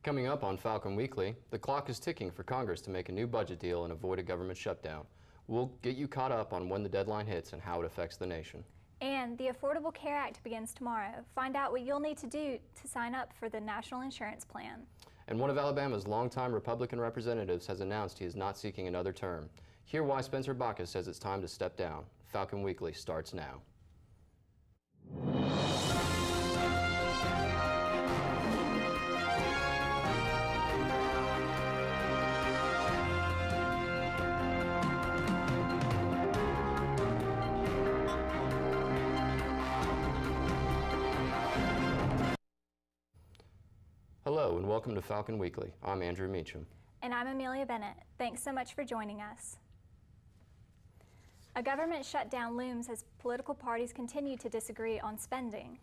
Coming up on Falcon Weekly, the clock is ticking for Congress to make a new budget deal and avoid a government shutdown. We'll get you caught up on when the deadline hits and how it affects the nation. And the Affordable Care Act begins tomorrow. Find out what you'll need to do to sign up for the National Insurance Plan. And one of Alabama's longtime Republican representatives has announced he is not seeking another term. Hear why Spencer Bacchus says it's time to step down. Falcon Weekly starts now. Hello and welcome to Falcon Weekly. I'm Andrew Meacham. And I'm Amelia Bennett. Thanks so much for joining us. A government shutdown looms as political parties continue to disagree on spending.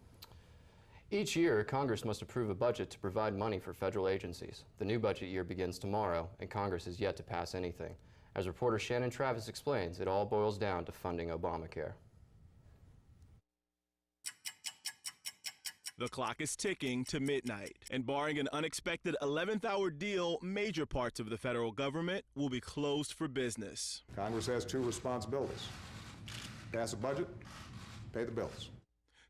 Each year, Congress must approve a budget to provide money for federal agencies. The new budget year begins tomorrow, and Congress has yet to pass anything. As reporter Shannon Travis explains, it all boils down to funding Obamacare. The clock is ticking to midnight, and barring an unexpected 11th-hour deal, major parts of the federal government will be closed for business. Congress has two responsibilities: pass a budget, pay the bills.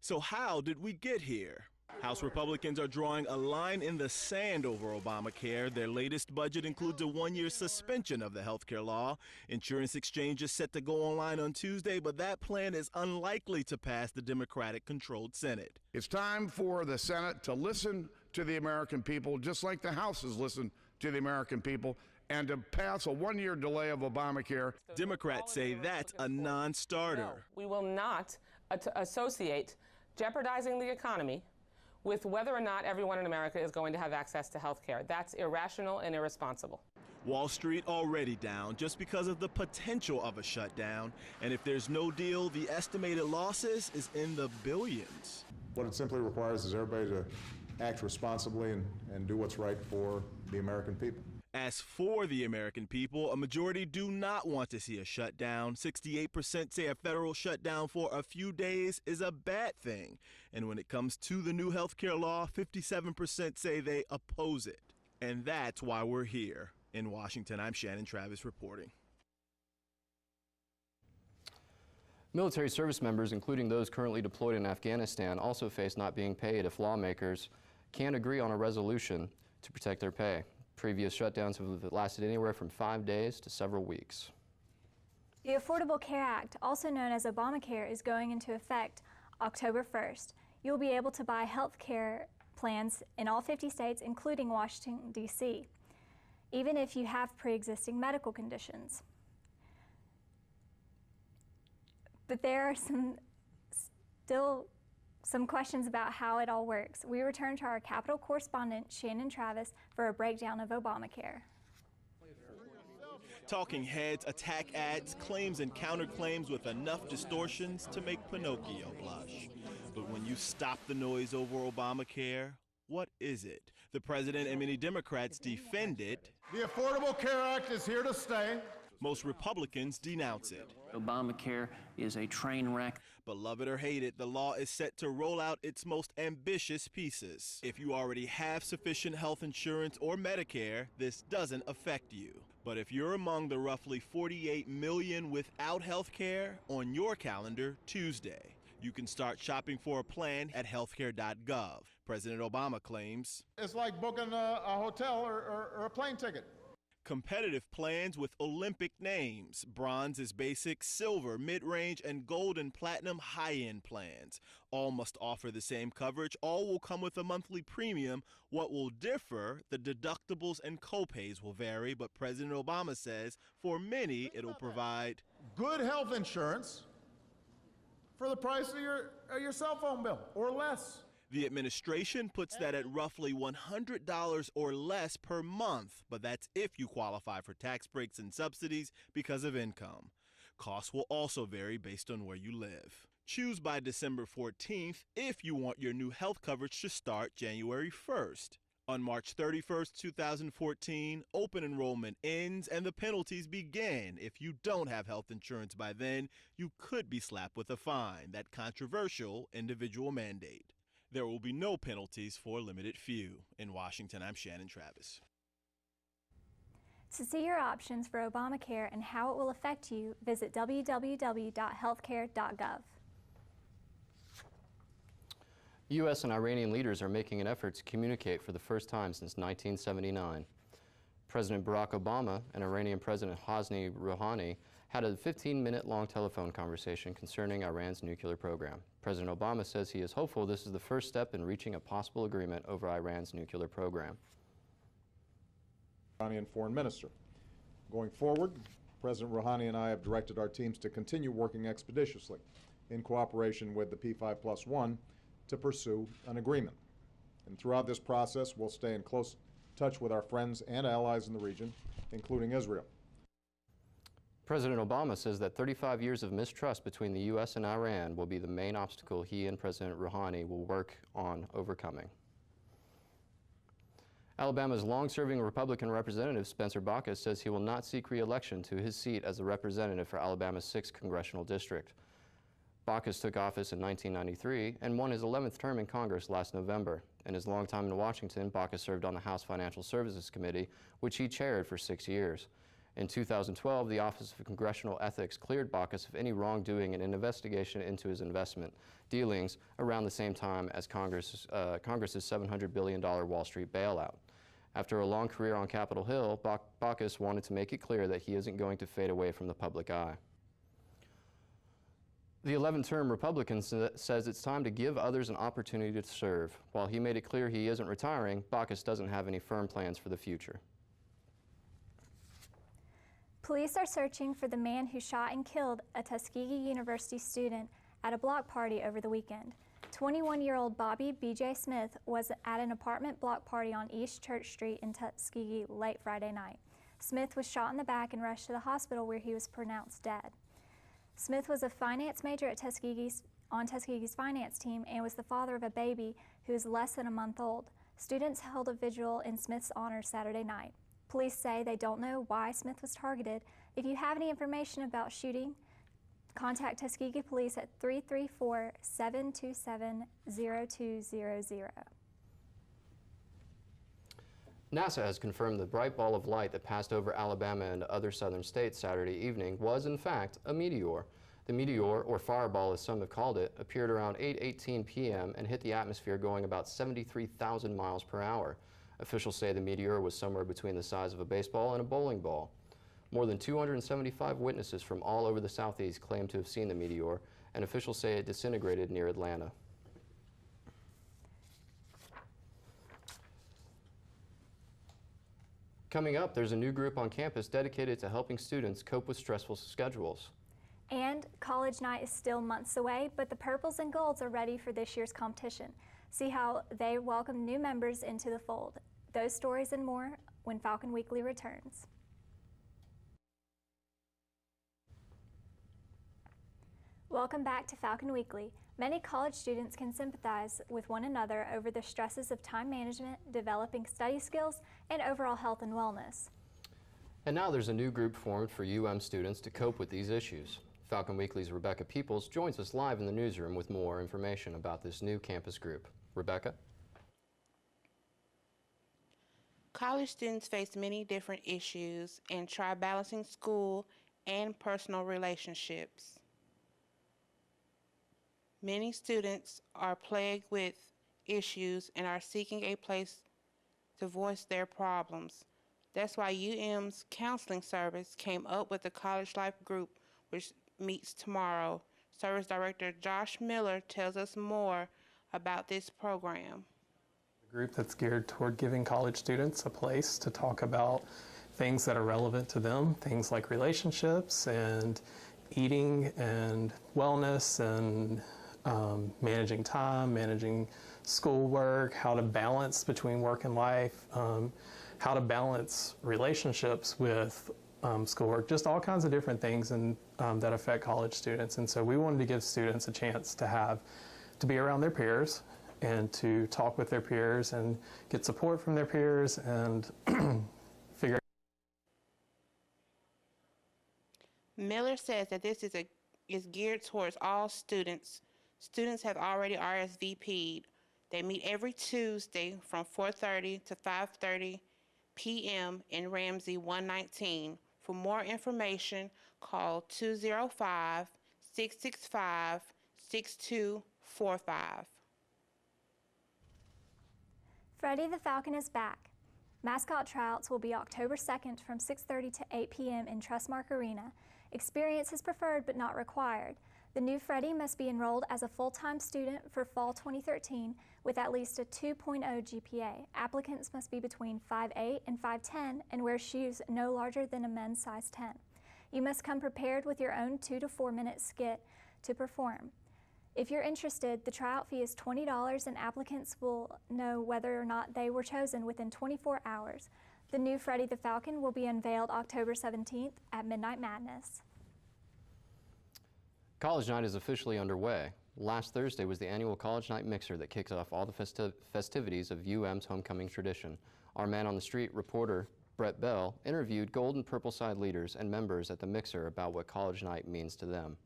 So how did we get here? House Republicans are drawing a line in the sand over Obamacare. Their latest budget includes a one-year suspension of the health care law. Insurance exchange is set to go online on Tuesday, but that plan is unlikely to pass the Democratic-controlled Senate. It's time for the Senate to listen to the American people, just like the House has listened to the American people, and to pass a one-year delay of Obamacare. Democrats say that's a non-starter. No, we will not associate jeopardizing the economy with whether or not everyone in America is going to have access to health care. That's irrational and irresponsible. Wall Street already down just because of the potential of a shutdown. And if there's no deal, the estimated losses is in the billions. What it simply requires is everybody to act responsibly and do what's right for the American people. As for the American people, a majority do not want to see a shutdown. 68% say a federal shutdown for a few days is a bad thing. And when it comes to the new health care law, 57% say they oppose it. And that's why we're here. In Washington, I'm Shannon Travis reporting. Military service members, including those currently deployed in Afghanistan, also face not being paid if lawmakers can't agree on a resolution to protect their pay. Previous shutdowns have lasted anywhere from 5 days to several weeks. The Affordable Care Act, also known as Obamacare, is going into effect October 1st. You'll be able to buy health care plans in all 50 states, including Washington, D.C., even if you have pre-existing medical conditions. But there are still some questions about how it all works. We return to our Capitol correspondent, Shannon Travis, for a breakdown of Obamacare. Talking heads attack ads, claims and counterclaims with enough distortions to make Pinocchio blush. But when you stop the noise over Obamacare, what is it? The president and many Democrats defend it. The Affordable Care Act is here to stay. Most Republicans denounce it. Obamacare is a train wreck. But love it or hate it, the law is set to roll out its most ambitious pieces. If you already have sufficient health insurance or Medicare, this doesn't affect you. But if you're among the roughly 48 million without health care, on your calendar, Tuesday, you can start shopping for a plan at healthcare.gov. President Obama claims It's like booking a hotel or a plane ticket. competitive plans with Olympic names. Bronze is basic, silver, mid-range, and gold and platinum high-end plans. All must offer the same coverage. All will come with a monthly premium. What will differ, the deductibles and copays will vary, but President Obama says for many it'll provide Good health insurance for the price of your cell phone bill or less. The administration puts that at roughly $100 or less per month, but that's if you qualify for tax breaks and subsidies because of income. Costs will also vary based on where you live. Choose by December 14th if you want your new health coverage to start January 1st. On March 31st, 2014, open enrollment ends and the penalties begin. If you don't have health insurance by then, you could be slapped with a fine, that controversial individual mandate. There will be no penalties for a limited few. In Washington, I'm Shannon Travis. To see your options for Obamacare and how it will affect you, visit www.healthcare.gov. U.S. and Iranian leaders are making an effort to communicate for the first time since 1979. President Barack Obama and Iranian President Hosni Rouhani had a 15-minute-long telephone conversation concerning Iran's nuclear program. President Obama says he is hopeful this is the first step in reaching a possible agreement over Iran's nuclear program. Iranian foreign minister. Going forward, President Rouhani and I have directed our teams to continue working expeditiously in cooperation with the P5+1 to pursue an agreement. And throughout this process, we'll stay in close touch with our friends and allies in the region, including Israel. President Obama says that 35 years of mistrust between the U.S. and Iran will be the main obstacle he and President Rouhani will work on overcoming. Alabama's long-serving Republican Representative Spencer Baucus says he will not seek re-election to his seat as a representative for Alabama's 6th congressional district. Baucus took office in 1993 and won his 11th term in Congress last November. In his long time in Washington, Baucus served on the House Financial Services Committee, which he chaired for 6 years. In 2012, the Office of Congressional Ethics cleared Baucus of any wrongdoing in an investigation into his investment dealings around the same time as Congress's $700 billion Wall Street bailout. After a long career on Capitol Hill, Baucus wanted to make it clear that he isn't going to fade away from the public eye. The 11th-term Republican says it's time to give others an opportunity to serve. While he made it clear he isn't retiring, Baucus doesn't have any firm plans for the future. Police are searching for the man who shot and killed a Tuskegee University student at a block party over the weekend. 21-year-old Bobby B.J. Smith was at an apartment block party on East Church Street in Tuskegee late Friday night. Smith was shot in the back and rushed to the hospital where he was pronounced dead. Smith was a finance major at Tuskegee's finance team and was the father of a baby who is less than a month old. Students held a vigil in Smith's honor Saturday night. Police say they don't know why Smith was targeted. If you have any information about shooting, contact Tuskegee Police at 334-727-0200. NASA has confirmed the bright ball of light that passed over Alabama and other southern states Saturday evening was, in fact, a meteor. The meteor, or fireball as some have called it, appeared around 8:18 p.m. and hit the atmosphere going about 73,000 miles per hour. Officials say the meteor was somewhere between the size of a baseball and a bowling ball. More than 275 witnesses from all over the Southeast claim to have seen the meteor, and officials say it disintegrated near Atlanta. Coming up, there's a new group on campus dedicated to helping students cope with stressful schedules. And college night is still months away, but the Purples and Golds are ready for this year's competition. See how they welcome new members into the fold. Those stories and more when Falcon Weekly returns. Welcome back to Falcon Weekly. Many college students can sympathize with one another over the stresses of time management, developing study skills, and overall health and wellness. And now there's a new group formed for UM students to cope with these issues. Falcon Weekly's Rebecca Peoples joins us live in the newsroom with more information about this new campus group. Rebecca? College students face many different issues and try balancing school and personal relationships. Many students are plagued with issues and are seeking a place to voice their problems. That's why UM's counseling service came up with the College Life Group, which meets tomorrow. Service Director Josh Miller tells us more about this program. A group that's geared toward giving college students a place to talk about things that are relevant to them, things like relationships and eating and wellness and managing time, managing schoolwork, how to balance between work and life, how to balance relationships with schoolwork, just all kinds of different things that affect college students. And so we wanted to give students a chance to be around their peers and to talk with their peers and get support from their peers and figure out. Miller says that this is geared towards all students. Students have already RSVP'd. They meet every Tuesday from 4:30 to 5:30 p.m. in Ramsey 119. For more information, call 205-665-6245. Freddie the Falcon is back. Mascot tryouts will be October 2nd from 6:30 to 8 p.m. in Trustmark Arena. Experience is preferred but not required. The new Freddie must be enrolled as a full-time student for fall 2013 with at least a 2.0 GPA. Applicants must be between 5'8" and 5'10" and wear shoes no larger than a men's size 10. You must come prepared with your own 2 to 4 minute skit to perform. If you're interested, the tryout fee is $20 and applicants will know whether or not they were chosen within 24 hours. The new Freddie the Falcon will be unveiled October 17th at Midnight Madness. College Night is officially underway. Last Thursday was the annual College Night Mixer that kicks off all the festivities of UM's homecoming tradition. Our man on the street reporter, Brett Bell, interviewed Gold and Purple Side leaders and members at the Mixer about what College Night means to them.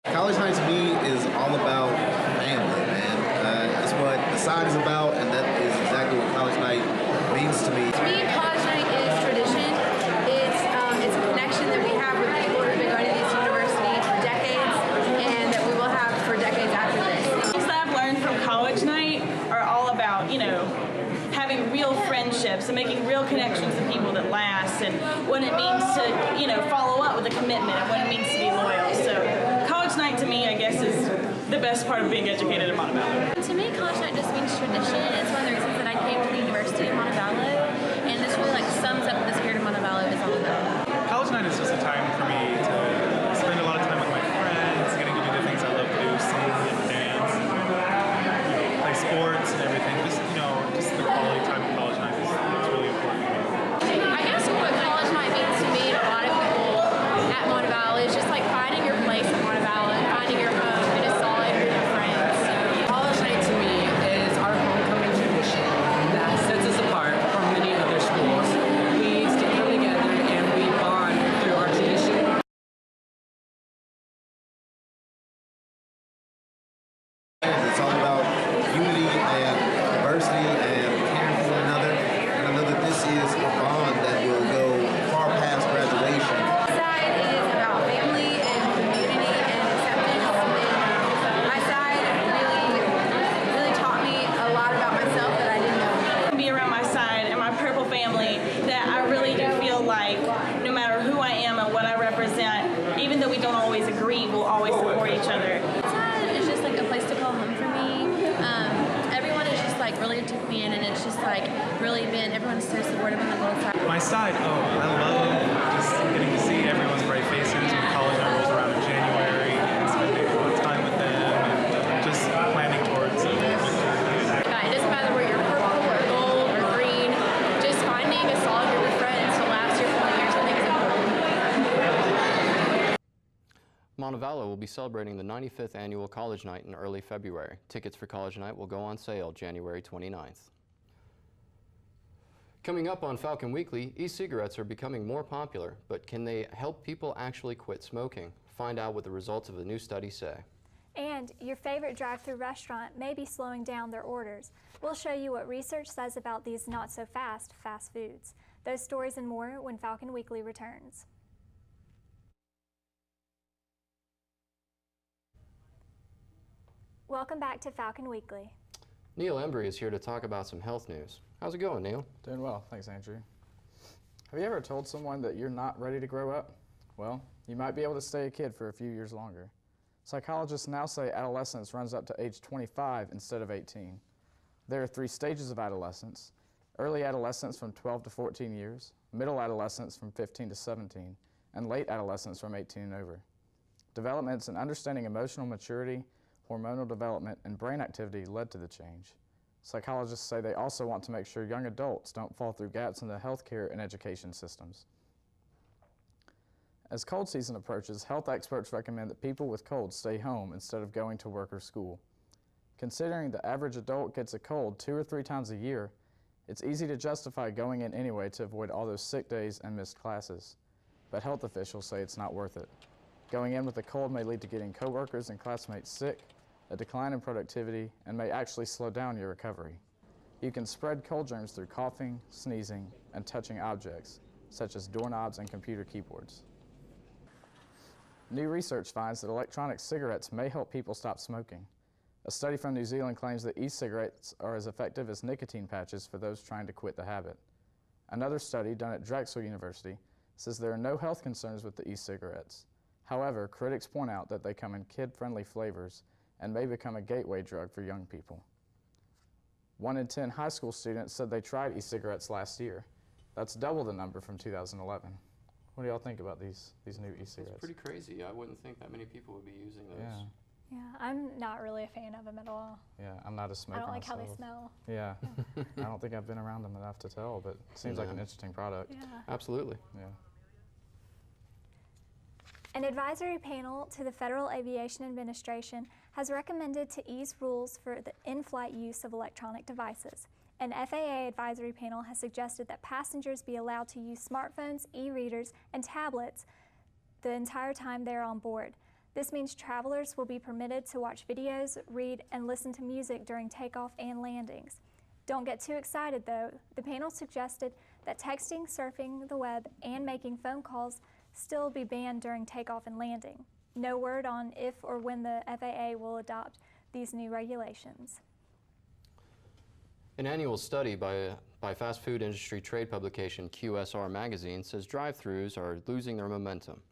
College night to me is all about family, man. It's what the side is about, and that is exactly what college night means to me. To me, college night is tradition. It's a connection that we have with people who have been going to this university for decades, and that we will have for decades after this. Things that I've learned from college night are all about, having real friendships and making real connections with people that last, and what it means to, follow up with a commitment, and what it means to be loyal. So college night to me, I guess, is the best part of being educated in Montevallo. To me, college night just means tradition. It's one of the reasons that I came to the University of Montevallo, and this really sums up what the spirit of Montevallo is all about. College night is just a time for me to spend a lot of time with my friends, getting to do the things I love to do, sing and dance, and play sports and everything. Just the quality time of college night is really important to me. I guess what college night means to me and a lot of people at Montevallo is just finding your place in Montevallo, finding your home, and a solid group of friends. College night to me is our homecoming tradition that sets us apart from many other schools. We still come together and we bond through our tradition. It's all about unity and diversity and caring for one another. And I know that this is a bond that will go far past graduation. Side is about family and community and acceptance. And my side really taught me a lot about myself that I didn't know. Be around my side and my purple family, that I really do feel like no matter who I am and what I represent, even though we don't always agree, we'll always support each other. Side is just a place to call home for me. Everyone is just really took me in, and it's just really been, everyone's so supportive on the Gold side. My side, I love just getting to see everyone's bright faces when college night rolls around in January and spending a lot of time with them and just planning towards it. It doesn't matter where you're purple or gold or green, just finding a solid group of friends to last your 4 years, I think is important. Montevallo will be celebrating the 95th annual College Night in early February. Tickets for College Night will go on sale January 29th. Coming up on Falcon Weekly, e-cigarettes are becoming more popular, but can they help people actually quit smoking? Find out what the results of a new study say. And your favorite drive-thru restaurant may be slowing down their orders. We'll show you what research says about these not-so-fast fast foods. Those stories and more when Falcon Weekly returns. Welcome back to Falcon Weekly. Neil Embry is here to talk about some health news. How's it going, Neil? Doing well, thanks, Andrew. Have you ever told someone that you're not ready to grow up? Well, you might be able to stay a kid for a few years longer. Psychologists now say adolescence runs up to age 25 instead of 18. There are 3 stages of adolescence: early adolescence from 12 to 14 years, middle adolescence from 15 to 17, and late adolescence from 18 and over. Developments in understanding emotional maturity, hormonal development, and brain activity led to the change. Psychologists say they also want to make sure young adults don't fall through gaps in the healthcare and education systems. As cold season approaches, health experts recommend that people with colds stay home instead of going to work or school. Considering the average adult gets a cold 2 or 3 times a year, it's easy to justify going in anyway to avoid all those sick days and missed classes. but health officials say it's not worth it. Going in with a cold may lead to getting coworkers and classmates sick, a decline in productivity, and may actually slow down your recovery. You can spread cold germs through coughing, sneezing, and touching objects, such as doorknobs and computer keyboards. New research finds that electronic cigarettes may help people stop smoking. A study from New Zealand claims that e-cigarettes are as effective as nicotine patches for those trying to quit the habit. Another study done at Drexel University says there are no health concerns with the e-cigarettes. However, critics point out that they come in kid-friendly flavors and may become a gateway drug for young people. 1 in 10 high school students said they tried e-cigarettes last year. That's double the number from 2011. What do y'all think about these new e-cigarettes? It's pretty crazy. I wouldn't think that many people would be using those. Yeah. Yeah, I'm not really a fan of them at all. Yeah, I'm not a smoker I don't like how myself. they smell. Yeah, I don't think I've been around them enough to tell, but it seems like an interesting product. Yeah. Absolutely. Yeah. An advisory panel to the Federal Aviation Administration has recommended to ease rules for the in-flight use of electronic devices. An FAA advisory panel has suggested that passengers be allowed to use smartphones, e-readers, and tablets the entire time they're on board. This means travelers will be permitted to watch videos, read, and listen to music during takeoff and landings. Don't get too excited though. The panel suggested that texting, surfing the web, and making phone calls still be banned during takeoff and landing. No word on if or when the FAA will adopt these new regulations. An annual study by fast food industry trade publication QSR Magazine says drive-thrus are losing their momentum.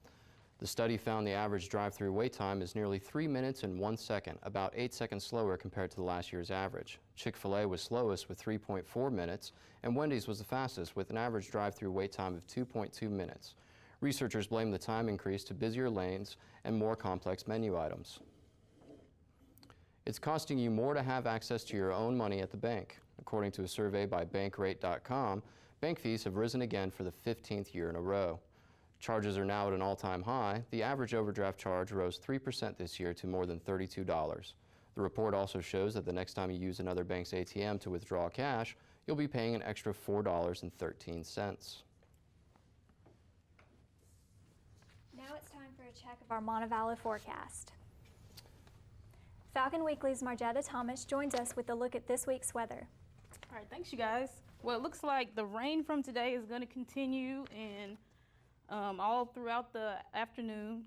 The study found the average drive-thru wait time is nearly 3 minutes and 1 second, about 8 seconds slower compared to last year's average. Chick-fil-A was slowest with 3.4 minutes, and Wendy's was the fastest with an average drive-thru wait time of 2.2 minutes. Researchers blame the time increase to busier lanes and more complex menu items. It's costing you more to have access to your own money at the bank. According to a survey by bankrate.com, bank fees have risen again for the 15th year in a row. Charges are now at an all-time high. The average overdraft charge rose 3% this year to more than $32. The report also shows that the next time you use another bank's ATM to withdraw cash, you'll be paying an extra $4.13. Now it's time for a check of our Montevallo forecast. Falcon Weekly's Margetta Thomas joins us with a look at this week's weather. All right, thanks you guys. Well, it looks like the rain from today is going to continue and all throughout the afternoon,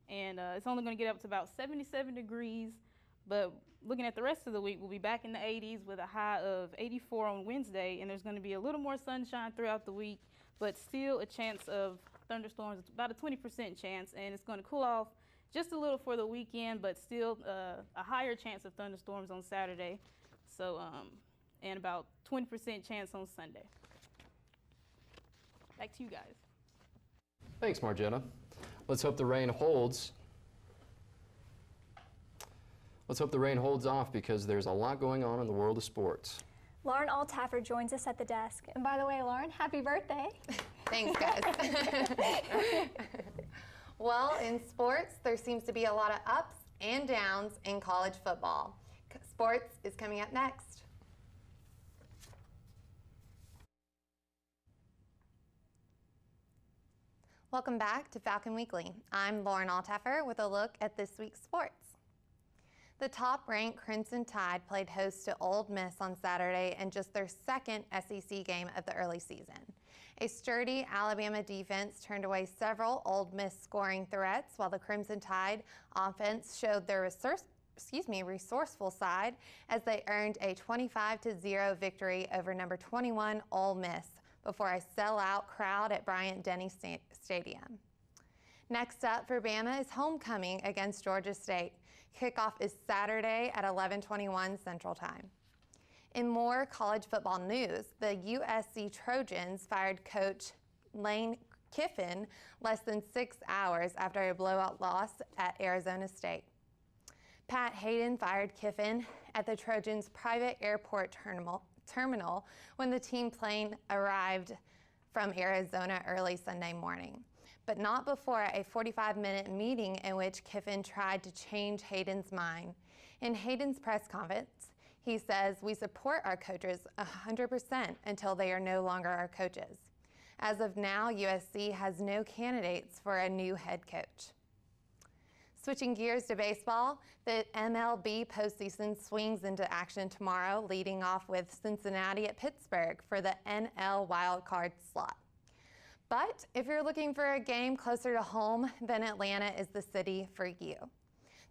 and it's only going to get up to about 77 degrees, but looking at the rest of the week, we'll be back in the 80s with a high of 84 on Wednesday, and there's going to be a little more sunshine throughout the week, but still a chance of thunderstorms, about a 20% chance, and it's going to cool off just a little for the weekend, but still a higher chance of thunderstorms on Saturday, so and about 20% chance on Sunday. Back to you guys. Thanks, Margetta. Let's hope the rain holds. Let's hope the rain holds off because there's a lot going on in the world of sports. Lauren Altaffer joins us at the desk. And by the way, Lauren, happy birthday. Thanks, guys. Well, in sports, there seems to be a lot of ups and downs in college football. Sports is coming up next. Welcome back to Falcon Weekly. I'm Lauren Altaffer with a look at this week's sports. The top-ranked Crimson Tide played host to Ole Miss on Saturday in just their second SEC game of the early season. A sturdy Alabama defense turned away several Ole Miss scoring threats, while the Crimson Tide offense showed their resourceful side as they earned a 25-0 victory over number 21 Ole Miss before a sellout crowd at Bryant-Denny Stadium. Next up for Bama is homecoming against Georgia State. Kickoff is Saturday at 11:21 Central Time. In more college football news, the USC Trojans fired coach Lane Kiffin less than 6 hours after a blowout loss at Arizona State. Pat Hayden fired Kiffin at the Trojans' private airport terminal when the team plane arrived from Arizona early Sunday morning, but not before a 45-minute meeting in which Kiffin tried to change Hayden's mind. In Hayden's press conference, he says, "We support our coaches 100% until they are no longer our coaches." As of now, USC has no candidates for a new head coach. Switching gears to baseball, the MLB postseason swings into action tomorrow, leading off with Cincinnati at Pittsburgh for the NL wildcard slot. But if you're looking for a game closer to home, then Atlanta is the city for you.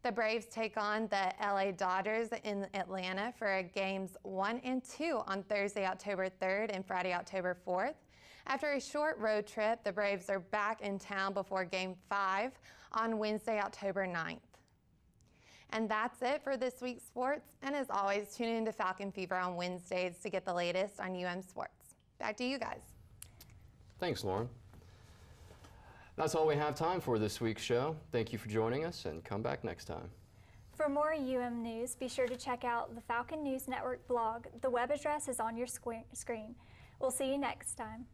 The Braves take on the LA Dodgers in Atlanta for games 1 and 2 on Thursday, October 3rd and Friday, October 4th. After a short road trip, the Braves are back in town before Game 5 on Wednesday, October 9th. And that's it for this week's sports. And as always, tune in to Falcon Fever on Wednesdays to get the latest on UM sports. Back to you guys. Thanks, Lauren. That's all we have time for this week's show. Thank you for joining us, and come back next time. For more UM news, be sure to check out the Falcon News Network blog. The web address is on your screen. We'll see you next time.